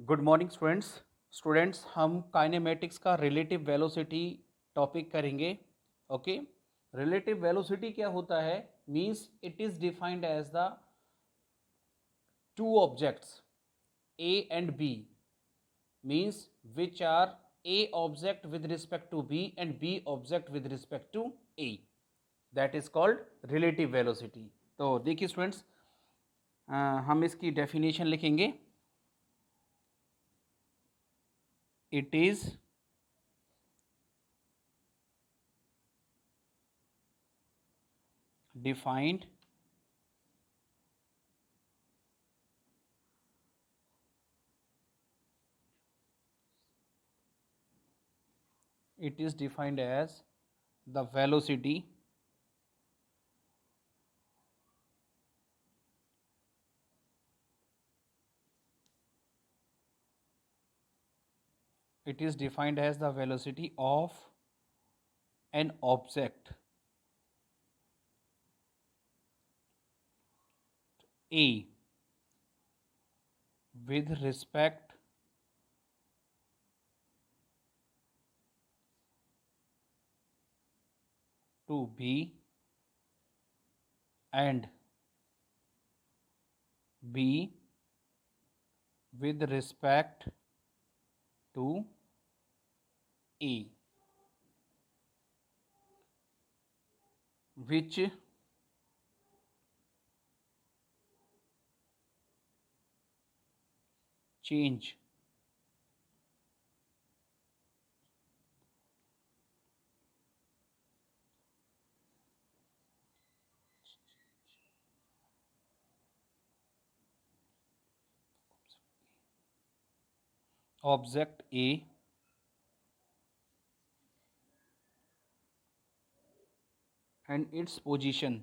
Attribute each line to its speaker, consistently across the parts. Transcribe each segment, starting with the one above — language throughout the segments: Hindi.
Speaker 1: गुड मॉर्निंग स्टूडेंट्स हम काइनेमेटिक्स का रिलेटिव वेलोसिटी टॉपिक करेंगे। ओके, रिलेटिव वेलोसिटी क्या होता है? Means it is defined as the two objects A and B, means which are A object with respect to B and B object with respect to A, that is called relative velocity. तो देखिए स्टूडेंट्स, हम इसकी डेफिनेशन लिखेंगे। It is defined as the velocity of an object A with respect to B and B with respect to A, which change object A and its position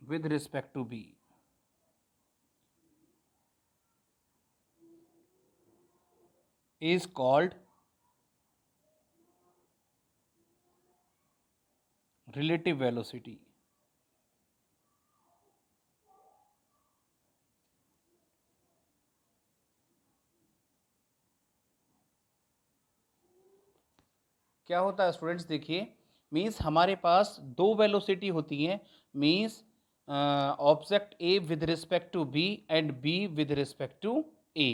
Speaker 1: with respect to B is called relative velocity। क्या होता है स्टूडेंट्स? देखिए, मींस हमारे पास दो वेलोसिटी होती हैं। Means object A with respect to B and B with respect to A,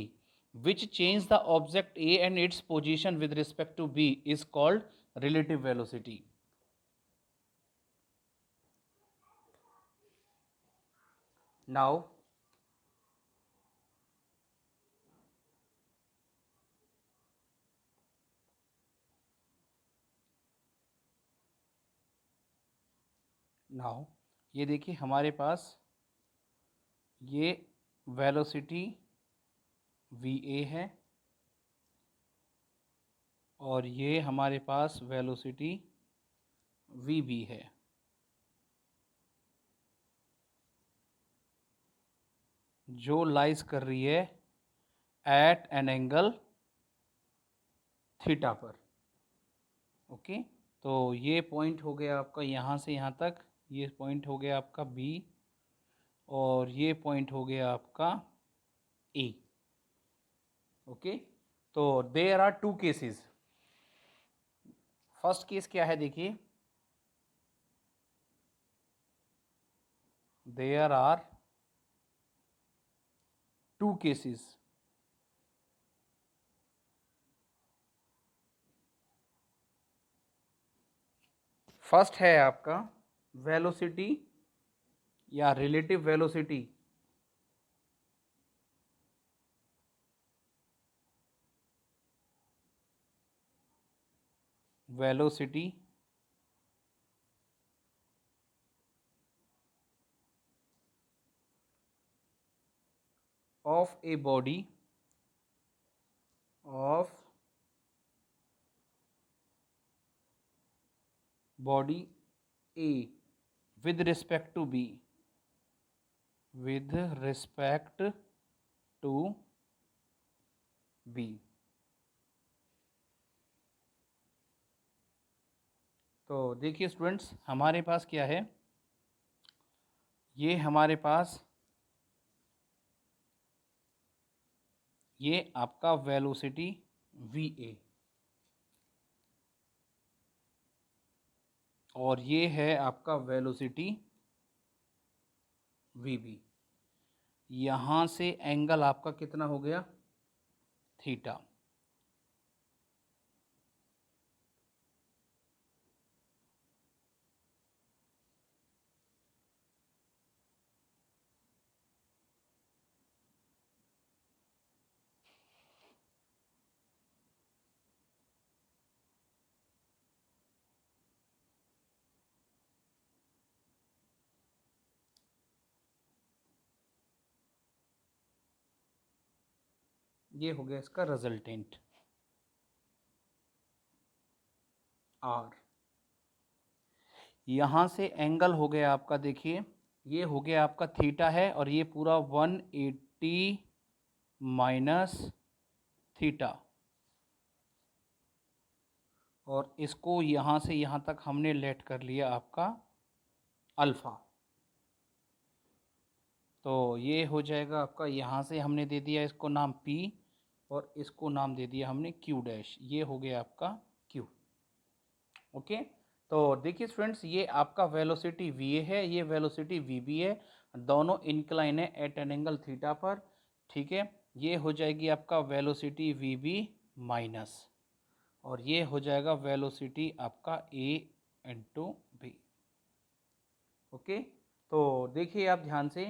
Speaker 1: which change the object A and its position with respect to B is called relative velocity. Now now ये देखिए, हमारे पास ये वेलोसिटी वी ए है और ये हमारे पास वेलोसिटी वी बी है। जो लाइज कर रही है एट एन एंगल थीटा पर। ओके, तो ये पॉइंट हो गया आपका यहाँ से यहाँ तक, ये पॉइंट हो गया आपका बी और ये पॉइंट हो गया आपका ए। ओके, तो there are two cases. First case क्या है? देखिए, there are two cases. First है आपका वेलोसिटी या relative velocity velocity of a body of body A with respect to B, with respect to B। तो देखिए स्टूडेंट्स, हमारे पास क्या है, ये हमारे पास ये आपका वेलोसिटी वी ए और ये है आपका वेलोसिटी वी बी। यहाँ से एंगल आपका कितना हो गया, थीटा। ये हो गया इसका रिजल्टेंट आर। यहाँ से एंगल हो गया आपका, देखिए ये हो गया आपका थीटा है और ये पूरा 180 माइनस थीटा, और इसको यहाँ से यहाँ तक हमने लेट कर लिया आपका अल्फ़ा। तो ये हो जाएगा आपका, यहाँ से हमने दे दिया इसको नाम P और इसको नाम दे दिया हमने Q डैश। ये हो गया आपका Q। ओके, तो देखिए स्टूडेंट्स, ये आपका वेलोसिटी VA है, ये वेलोसिटी VB है, दोनों इंक्लाइन है एट एन एंगल थीटा पर। ठीक है, ये हो जाएगी आपका वेलोसिटी VB माइनस, और ये हो जाएगा वेलोसिटी आपका A इंटू B। ओके, तो देखिए आप ध्यान से,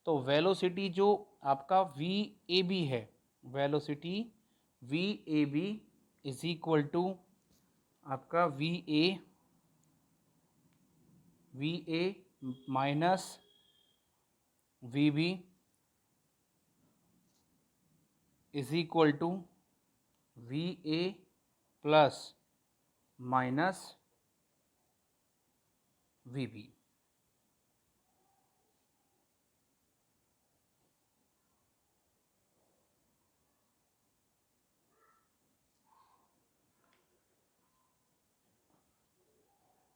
Speaker 1: तो वेलोसिटी जो आपका VAB है, velocity VAB is equal to आपका VA minus VB is equal to VA plus minus VB।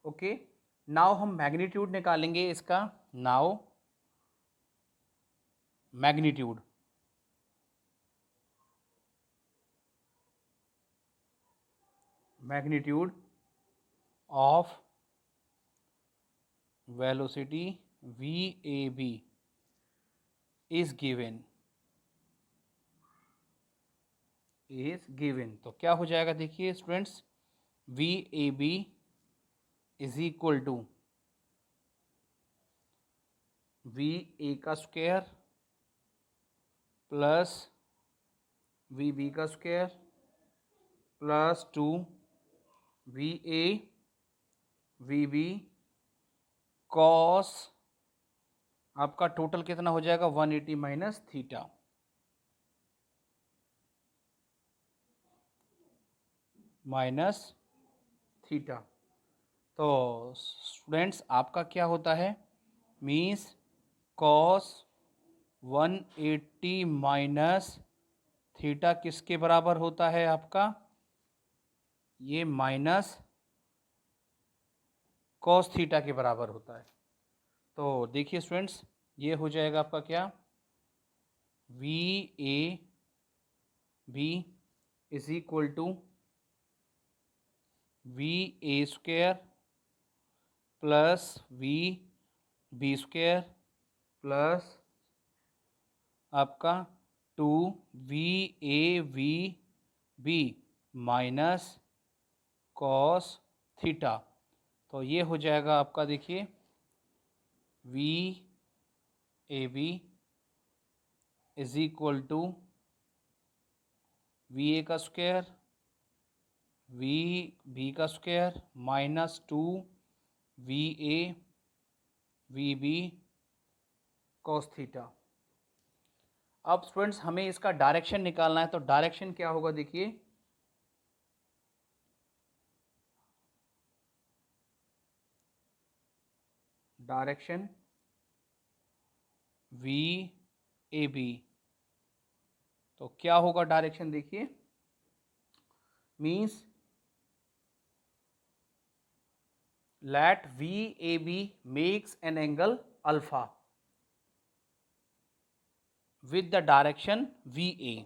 Speaker 1: Okay, now हम मैग्नीट्यूड निकालेंगे इसका। Now magnitude, magnitude of velocity VAB is given, तो क्या हो जाएगा, देखिए students, VAB is equal to VA का स्क्वायर प्लस VB का square plus 2 VA VB cos आपका टोटल कितना हो जाएगा, 180 माइनस थीटा। Minus theta. तो स्टूडेंट्स, आपका क्या होता है, मीन्स कॉस 180 माइनस थीटा किसके बराबर होता है आपका, ये माइनस कॉस थीटा के बराबर होता है। तो देखिए स्टूडेंट्स, ये हो जाएगा आपका क्या, VAB is equal to VA square plus VB square plus आपका 2 VAVB माइनस कॉस थीटा। तो ये हो जाएगा आपका, देखिए VAB is equal to VA का स्क्वायर VB का square minus 2 VAVB cos theta. अब स्टूडेंट्स, हमें इसका डायरेक्शन निकालना है, तो डायरेक्शन क्या होगा, देखिए डायरेक्शन VAB, तो क्या होगा डायरेक्शन, देखिए means let VAB makes an angle alpha with the direction VA,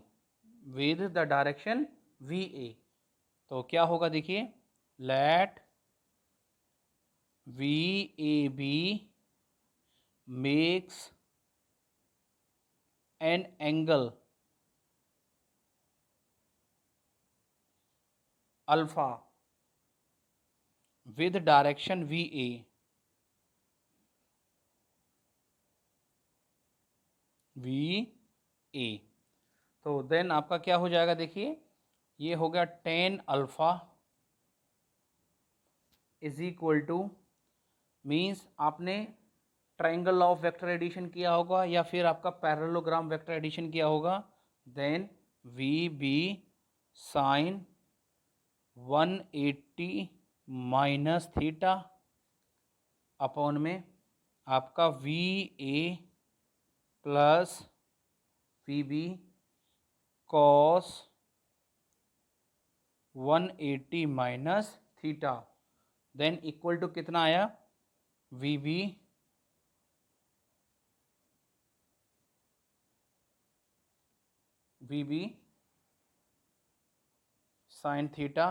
Speaker 1: with the direction VA। तो क्या होगा देखिए, let VAB makes an angle alpha with direction VA, VA। तो देन आपका क्या हो जाएगा देखिए, ये हो गया tan alpha is equal to, means आपने ट्राइंगल ऑफ वेक्टर एडिशन किया होगा या फिर आपका पैरेललोग्राम वेक्टर एडिशन किया होगा। Then V B sine 180 minus theta upon में आपका V A plus V B cos 180 minus theta, then equal to कितना आया, V B sine theta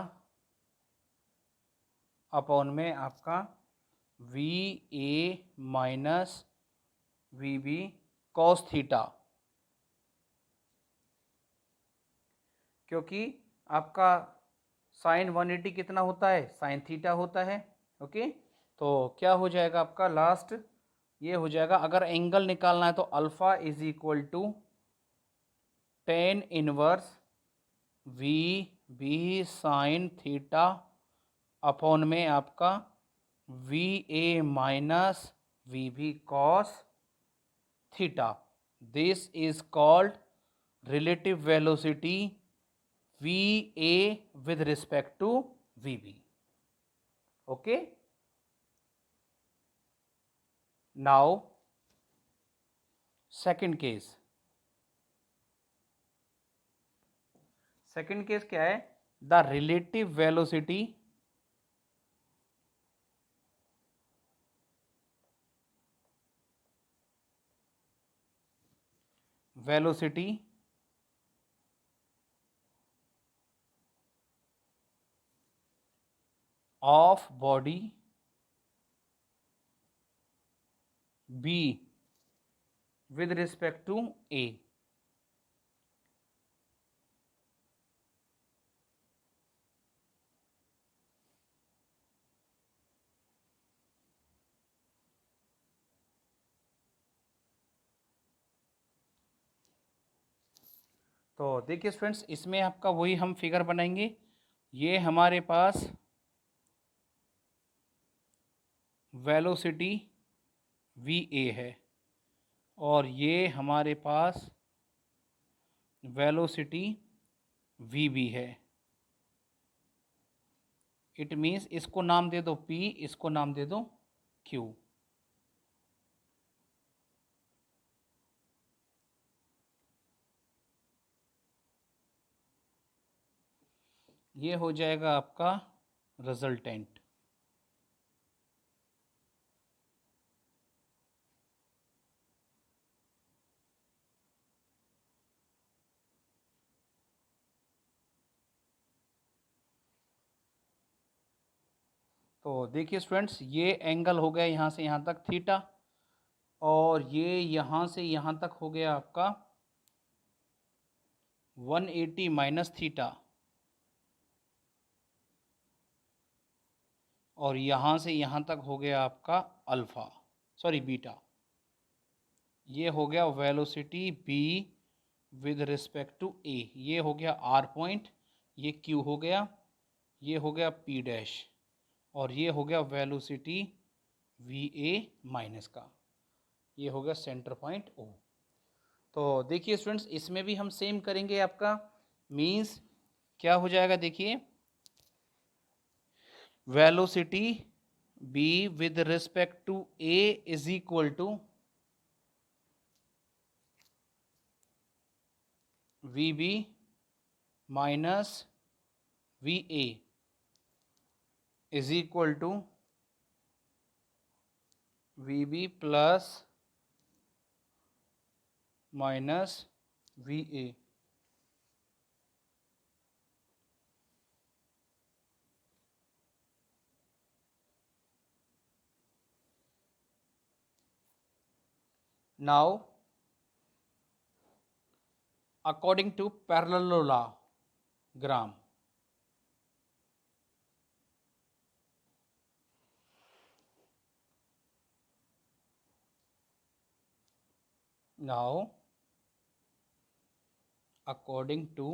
Speaker 1: upon में आपका V A minus V B cos theta, क्योंकि आपका साइन 180 कितना होता है, साइन थीटा होता है। ओके, तो क्या हो जाएगा आपका लास्ट, ये हो जाएगा, अगर एंगल निकालना है तो alpha is equal to tan inverse V B sine theta upon में आपका V A minus V B cos theta. This is called relative velocity V A with respect to V B. Okay, now second case. Second case क्या है, the relative velocity of body B with respect to A। तो देखिए स्टूडेंट्स, इसमें आपका वही हम फिगर बनाएंगे। ये हमारे पास वेलोसिटी वी ए है और ये हमारे पास वेलोसिटी वी बी है। इट मीन्स इसको नाम दे दो P, इसको नाम दे दो Q। ये हो जाएगा आपका रिजल्टेंट। तो देखिए स्टूडेंट्स, ये एंगल हो गया यहाँ से यहाँ तक थीटा, और ये यहाँ से यहाँ तक हो गया आपका 180 माइनस थीटा, और यहाँ से यहाँ तक हो गया आपका अल्फ़ा, सॉरी बीटा। ये हो गया velocity B with respect to A। ये हो गया R पॉइंट, ये Q हो गया, ये हो गया P डैश, और ये हो गया वेलोसिटी VA माइनस का, ये हो गया सेंटर पॉइंट O। तो देखिए स्टूडेंट्स, इसमें भी हम सेम करेंगे। आपका मीन्स क्या हो जाएगा देखिए, velocity B with respect to A is equal to VB minus VA is equal to V B plus minus V A. Now according to parallelogram, now according to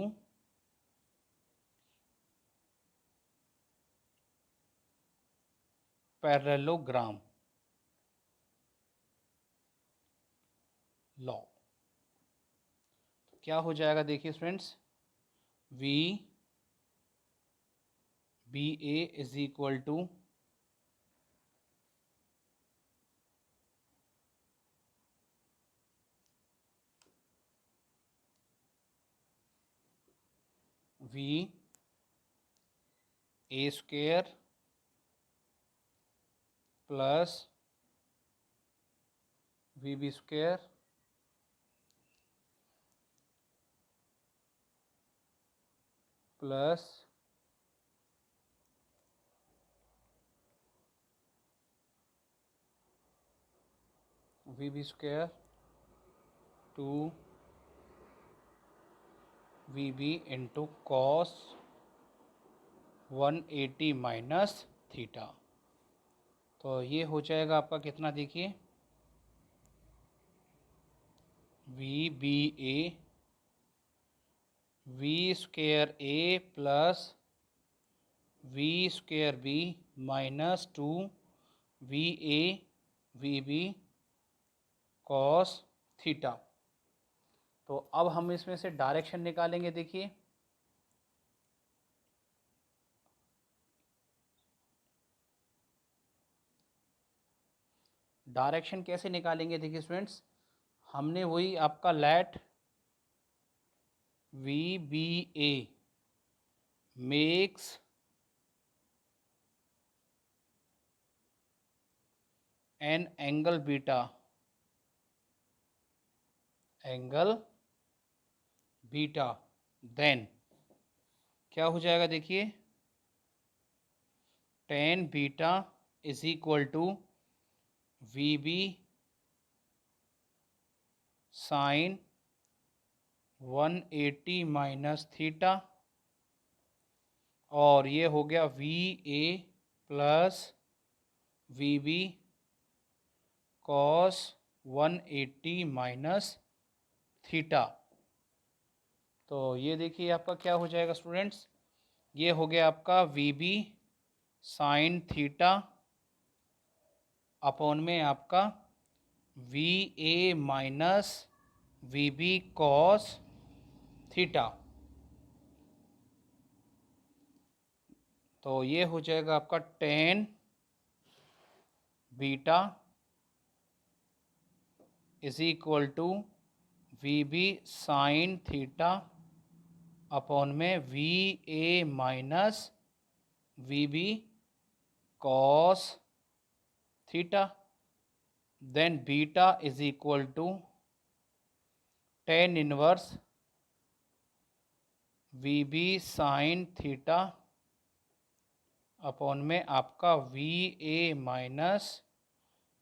Speaker 1: parallelogram law क्या हो जाएगा, देखिए students, V B A is equal to V A square plus V B square plus V B square two V B into cos 180 minus theta. तो ये हो जाएगा आपका कितना, देखिए, V B A V square A plus V square B minus 2 V A V B cos theta. तो अब हम इसमें से डायरेक्शन निकालेंगे, देखिए, डायरेक्शन कैसे निकालेंगे, देखिए स्टूडेंट्स, हमने वही आपका let V B A makes an angle beta, then क्या हो जाएगा, देखिए, tan beta is equal to V B sine 180 minus theta, और ये हो गया V A plus V B cos 180 minus theta. तो ये देखिए आपका क्या हो जाएगा स्टूडेंट्स, ये हो गया आपका V B sine theta upon में आपका V A minus V B cos theta. तो ये हो जाएगा आपका tan beta is equal to V B sine theta upon में V A minus V B cos theta, then beta is equal to tan inverse V B sine theta upon में आपका V A minus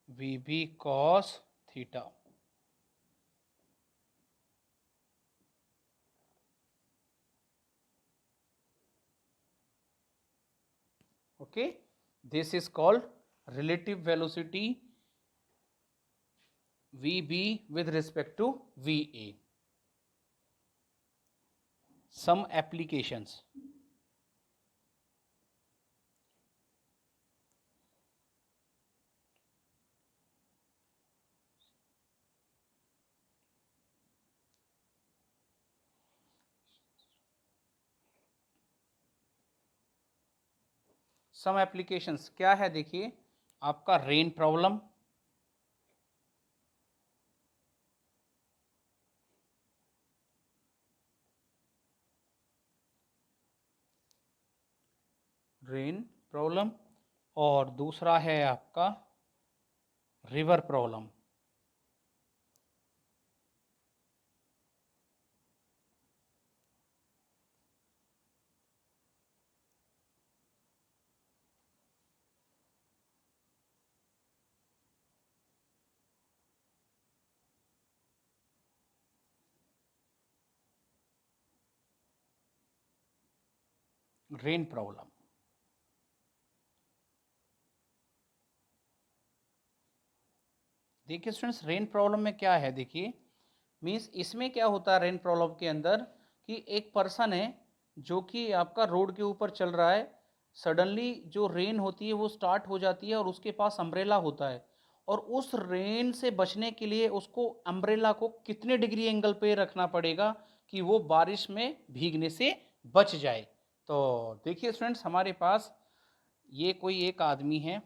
Speaker 1: V B cos theta. Okay, this is called relative velocity VB with respect to VA. Some applications. Some applications क्या है, देखिए, आपका रेन प्रॉब्लम, और दूसरा है आपका रिवर प्रॉब्लम। Rain problem. देखिए स्टूडेंट्स, रेन प्रॉब्लम में क्या है, देखिए मीन्स इसमें क्या होता है रेन प्रॉब्लम के अंदर, कि एक पर्सन है जो कि आपका रोड के ऊपर चल रहा है, सडनली जो रेन होती है वो स्टार्ट हो जाती है और उसके पास अम्ब्रेला होता है, और उस रेन से बचने के लिए उसको अम्ब्रेला को कितने डिग्री एंगल पे रखना पड़ेगा कि वो बारिश में भीगने से बच जाए। तो देखिए स्टूडेंट्स, हमारे पास ये कोई एक आदमी है,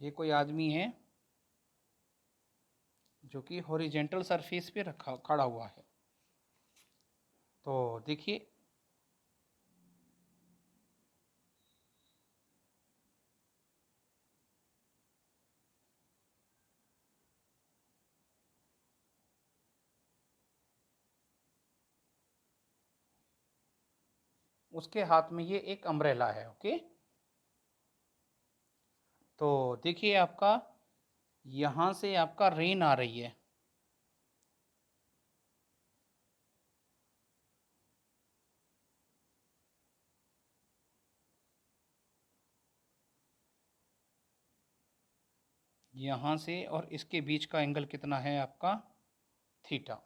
Speaker 1: ये कोई आदमी है जो कि हॉरिजेंटल सरफेस पे रखा खड़ा हुआ है। तो देखिए, उसके हाथ में ये एक अम्ब्रेला है। ओके, तो देखिए आपका यहाँ से आपका रेन आ रही है, यहाँ से और इसके बीच का एंगल कितना है आपका, थीटा।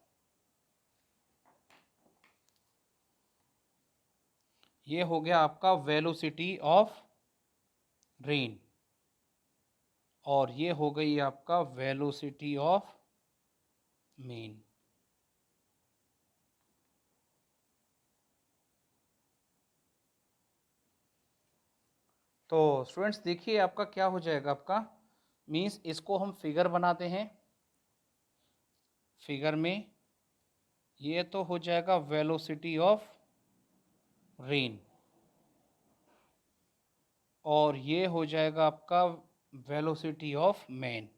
Speaker 1: ये हो गया आपका वेलोसिटी ऑफ रेन, और ये हो गई आपका वेलोसिटी ऑफ मेन। तो स्टूडेंट्स देखिए आपका क्या हो जाएगा, आपका मीन्स इसको हम फिगर बनाते हैं। फिगर में ये तो हो जाएगा वेलोसिटी ऑफ रेन, और ये हो जाएगा आपका वेलोसिटी ऑफ मैन।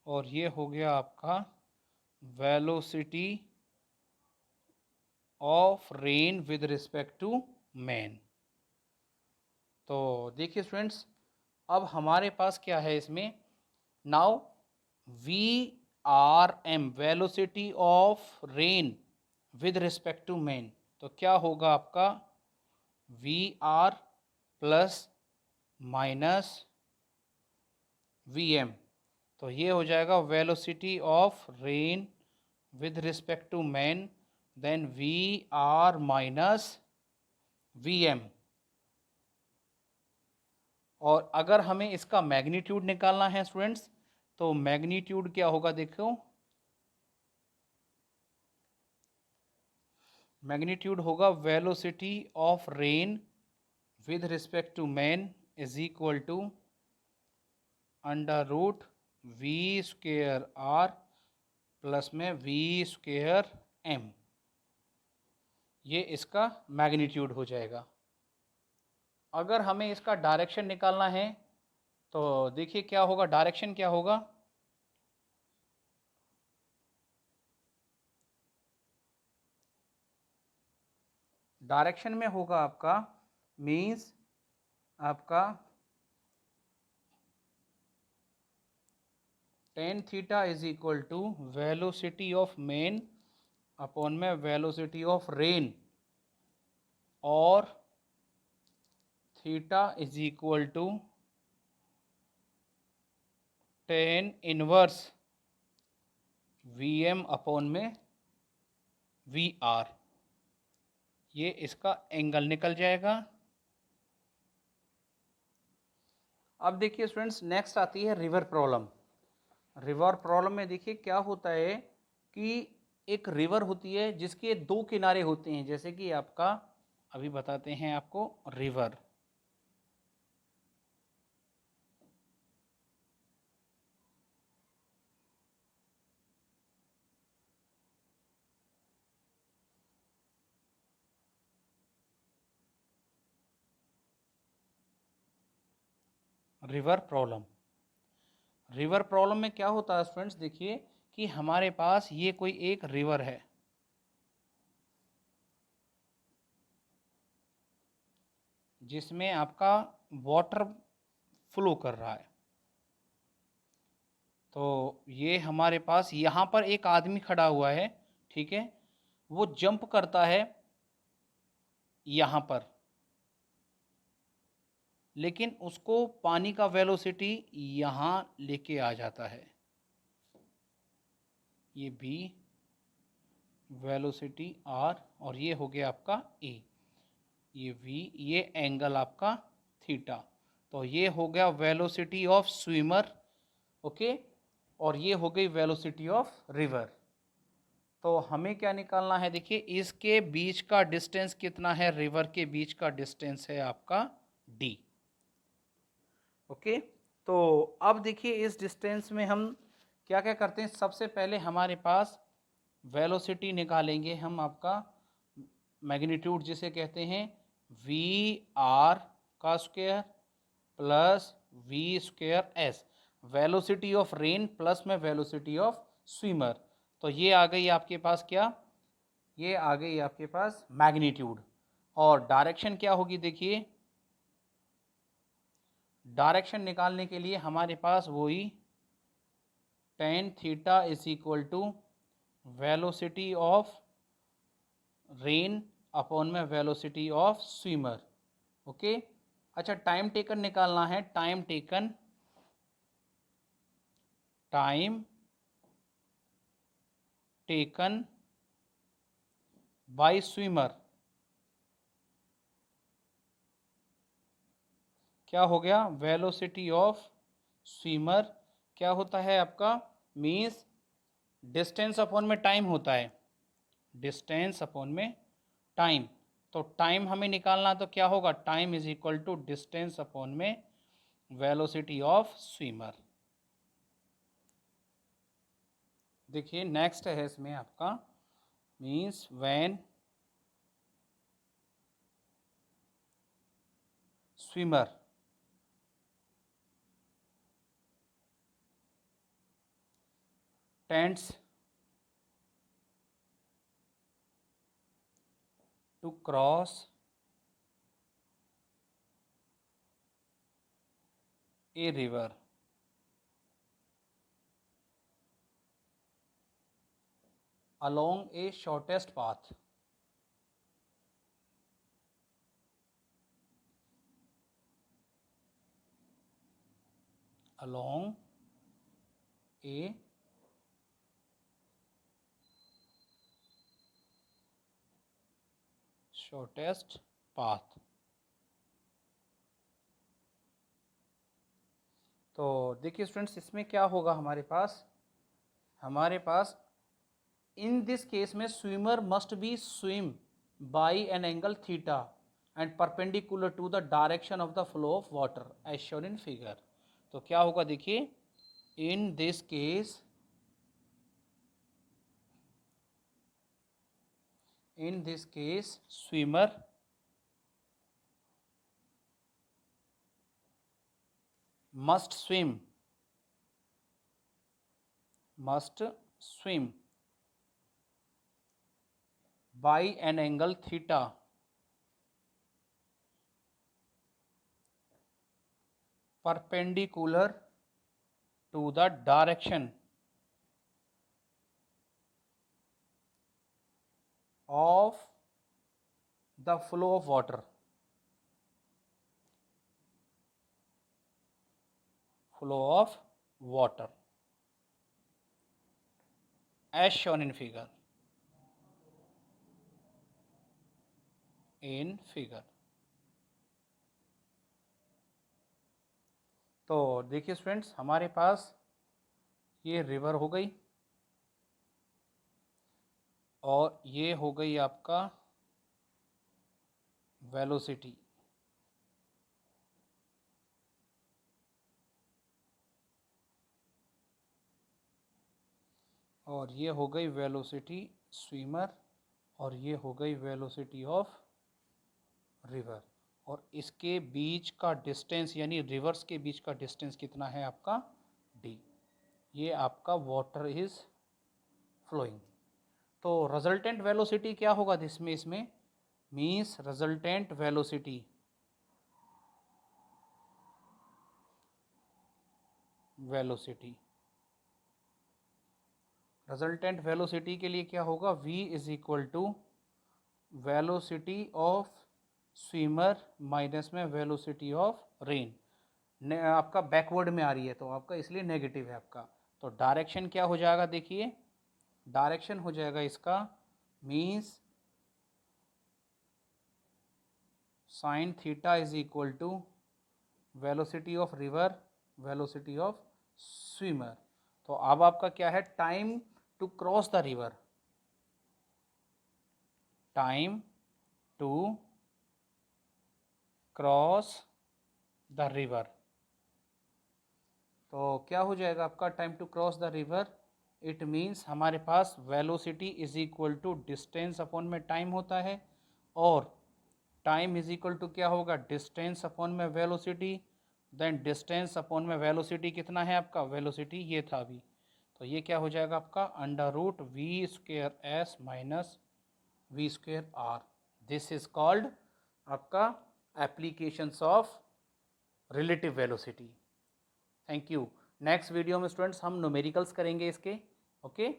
Speaker 1: और ये हो गया आपका velocity of rain with respect to man. तो देखिए स्टूडेंट्स, अब हमारे पास क्या है इसमें, now V R M velocity of rain with respect to man, तो क्या होगा आपका V R plus minus V M. तो ये हो जाएगा velocity of rain with respect to man, then V R minus V M. और अगर हमें इसका मैग्नीट्यूड निकालना है स्टूडेंट्स, तो मैग्नीट्यूड क्या होगा, देखो मैग्नीट्यूड होगा velocity of rain with respect to man is equal to under root V square R plus में वी स्क्वेयर एम। ये इसका मैग्नीट्यूड हो जाएगा। अगर हमें इसका डायरेक्शन निकालना है, तो देखिए क्या होगा, डायरेक्शन क्या होगा, डायरेक्शन में होगा आपका मीन्स आपका tan theta is equal to velocity of man upon में वेलोसिटी ऑफ रेन, और theta is equal to tan inverse V M upon में वी आर। ये इसका एंगल निकल जाएगा। अब देखिए स्टूडेंट्स, नेक्स्ट आती है रिवर प्रॉब्लम। रिवर प्रॉब्लम में देखिए क्या होता है कि एक रिवर होती है जिसके दो किनारे होते हैं, जैसे कि आपका, अभी बताते हैं आपको, river. River problem, river problem में क्या होता है स्टूडेंट्स, देखिए कि हमारे पास ये कोई एक रिवर है, जिसमें आपका वाटर फ्लो कर रहा है। तो ये हमारे पास यहाँ पर एक आदमी खड़ा हुआ है, ठीक है, वो जंप करता है यहाँ पर, लेकिन उसको पानी का वेलोसिटी यहाँ लेके आ जाता है, ये बी, वेलोसिटी आर, और ये हो गया आपका ए, ये वी, ये एंगल आपका थीटा। तो ये हो गया वेलोसिटी ऑफ स्विमर, ओके, और ये हो गई वेलोसिटी ऑफ रिवर। तो हमें क्या निकालना है, देखिए इसके बीच का डिस्टेंस कितना है, रिवर के बीच का डिस्टेंस है आपका डी, ओके। तो अब देखिए इस डिस्टेंस में हम क्या क्या करते हैं, सबसे पहले हमारे पास वेलोसिटी निकालेंगे हम, आपका मैग्नीट्यूड जिसे कहते हैं वी आर का square plus V square S, velocity of rain plus में वेलोसिटी ऑफ स्विमर। तो ये आ गई आपके पास क्या, ये आ गई आपके पास मैग्नीट्यूड। और डायरेक्शन क्या होगी, देखिए डायरेक्शन निकालने के लिए हमारे पास वही tan theta is equal to velocity of rain upon में वेलोसिटी ऑफ स्विमर, ओके। अच्छा, टाइम टेकन निकालना है, time taken, time taken by swimmer, क्या हो गया, वेलोसिटी ऑफ स्विमर क्या होता है आपका, मीन्स डिस्टेंस अपॉन में टाइम होता है, डिस्टेंस अपॉन में टाइम। तो टाइम हमें निकालना, तो क्या होगा, time is equal to distance upon में वेलोसिटी ऑफ स्विमर। देखिए नेक्स्ट है इसमें आपका, means when swimmer tends to cross a river along a shortest path, along a shortest path। तो देखिए स्टूडेंट्स, इसमें क्या होगा हमारे पास इन दिस केस में swimmer must be swim by an angle theta and perpendicular to the direction of the flow of water as shown in figure. तो क्या होगा, देखिए in this case, in this case swimmer must swim by an angle theta perpendicular to the direction of the flow of water, as shown in figure, तो देखिए स्टूडेंट्स, हमारे पास ये रिवर हो गई, और ये हो गई आपका वेलोसिटी। और ये हो गई वेलोसिटी स्विमर, और ये हो गई वेलोसिटी ऑफ रिवर। और इसके बीच का डिस्टेंस यानी रिवर्स के बीच का डिस्टेंस कितना है आपका d। ये आपका वाटर इज फ्लोइंग। तो रिजल्टेंट वेलोसिटी क्या होगा इसमें मीन्स रिजल्टेंट वेलोसिटी रिजल्टेंट वेलोसिटी के लिए क्या होगा, v is equal to velocity of swimmer minus में वेलोसिटी ऑफ रेन। आपका बैकवर्ड में आ रही है तो आपका इसलिए नेगेटिव है आपका। तो डायरेक्शन क्या हो जाएगा, देखिए डायरेक्शन हो जाएगा इसका means sine theta is equal to velocity of river velocity of swimmer. तो अब आपका क्या है, time to cross the river, time to cross the river. तो क्या हो जाएगा आपका time to cross the river, it means हमारे पास velocity is equal to distance upon में टाइम होता है, और टाइम इज इक्वल टू क्या होगा, डिस्टेंस अपॉन में वेलोसिटी। देन डिस्टेंस अपॉन में वेलोसिटी कितना है आपका, वेलोसिटी ये था अभी, तो ये क्या हो जाएगा आपका under root V square S minus V square R. This is called आपका applications of relative velocity. Thank you. Next video में स्टूडेंट्स हम न्यूमेरिकल्स करेंगे इसके। ओके।